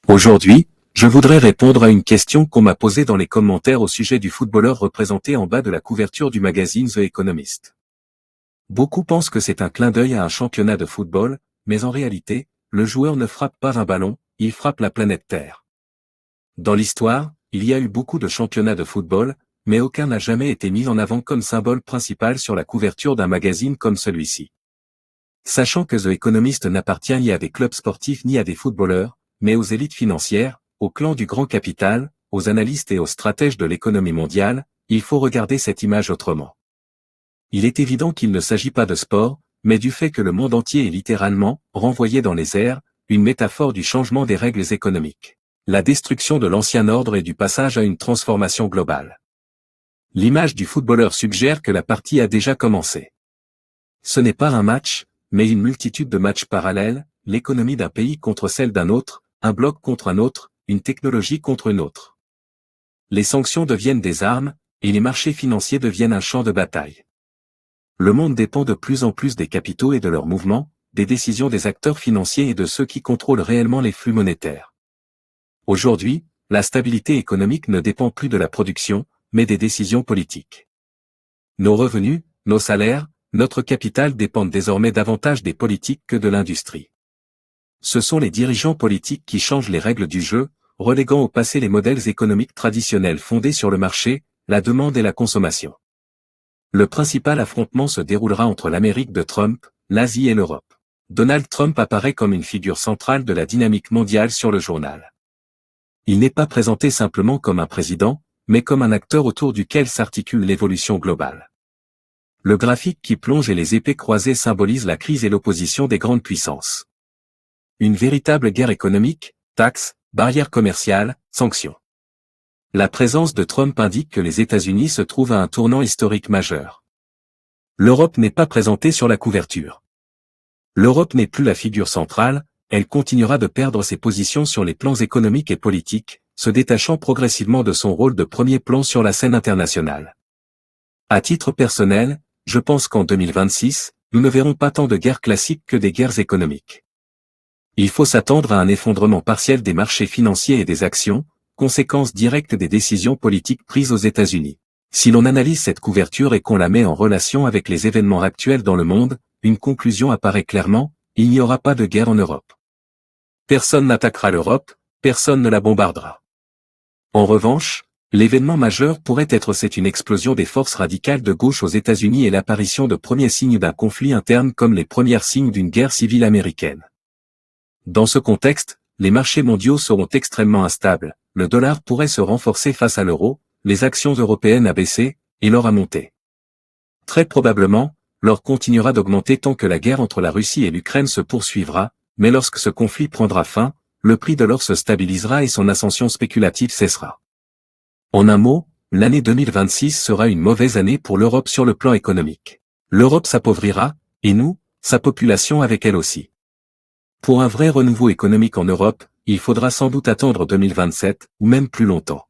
Aujourd'hui, je voudrais répondre à une question qu'on m'a posée dans les commentaires au sujet du footballeur représenté en bas de la couverture du magazine The Economist. Beaucoup pensent que c'est un clin d'œil à un championnat de football, mais en réalité, le joueur ne frappe pas un ballon, il frappe la planète Terre. Dans l'histoire, il y a eu beaucoup de championnats de football, mais aucun n'a jamais été mis en avant comme symbole principal sur la couverture d'un magazine comme celui-ci. Sachant que The Economist n'appartient ni à des clubs sportifs ni à des footballeurs, mais aux élites financières, aux clans du grand capital, aux analystes et aux stratèges de l'économie mondiale, il faut regarder cette image autrement. Il est évident qu'il ne s'agit pas de sport, mais du fait que le monde entier est littéralement renvoyé dans les airs, une métaphore du changement des règles économiques, la destruction de l'ancien ordre et du passage à une transformation globale. L'image du footballeur suggère que la partie a déjà commencé. Ce n'est pas un match, mais une multitude de matchs parallèles, l'économie d'un pays contre celle d'un autre, un bloc contre un autre, une technologie contre une autre. Les sanctions deviennent des armes, et les marchés financiers deviennent un champ de bataille. Le monde dépend de plus en plus des capitaux et de leurs mouvements, des décisions des acteurs financiers et de ceux qui contrôlent réellement les flux monétaires. Aujourd'hui, la stabilité économique ne dépend plus de la production, mais des décisions politiques. Nos revenus, nos salaires, notre capital dépendent désormais davantage des politiques que de l'industrie. Ce sont les dirigeants politiques qui changent les règles du jeu, reléguant au passé les modèles économiques traditionnels fondés sur le marché, la demande et la consommation. Le principal affrontement se déroulera entre l'Amérique de Trump, l'Asie et l'Europe. Donald Trump apparaît comme une figure centrale de la dynamique mondiale sur le journal. Il n'est pas présenté simplement comme un président, mais comme un acteur autour duquel s'articule l'évolution globale. Le graphique qui plonge et les épées croisées symbolisent la crise et l'opposition des grandes puissances. Une véritable guerre économique, taxes, barrières commerciales, sanctions. La présence de Trump indique que les États-Unis se trouvent à un tournant historique majeur. L'Europe n'est pas présentée sur la couverture. L'Europe n'est plus la figure centrale, elle continuera de perdre ses positions sur les plans économiques et politiques, se détachant progressivement de son rôle de premier plan sur la scène internationale. À titre personnel, je pense qu'en 2026, nous ne verrons pas tant de guerres classiques que des guerres économiques. Il faut s'attendre à un effondrement partiel des marchés financiers et des actions, conséquence directe des décisions politiques prises aux États-Unis. Si l'on analyse cette couverture et qu'on la met en relation avec les événements actuels dans le monde, une conclusion apparaît clairement, il n'y aura pas de guerre en Europe. Personne n'attaquera l'Europe, personne ne la bombardera. En revanche, l'événement majeur pourrait être une explosion des forces radicales de gauche aux États-Unis et l'apparition de premiers signes d'un conflit interne comme les premiers signes d'une guerre civile américaine. Dans ce contexte, les marchés mondiaux seront extrêmement instables, le dollar pourrait se renforcer face à l'euro, les actions européennes à baisser, et l'or à monter. Très probablement, l'or continuera d'augmenter tant que la guerre entre la Russie et l'Ukraine se poursuivra, mais lorsque ce conflit prendra fin, le prix de l'or se stabilisera et son ascension spéculative cessera. En un mot, l'année 2026 sera une mauvaise année pour l'Europe sur le plan économique. L'Europe s'appauvrira, et nous, sa population avec elle aussi. Pour un vrai renouveau économique en Europe, il faudra sans doute attendre 2027, ou même plus longtemps.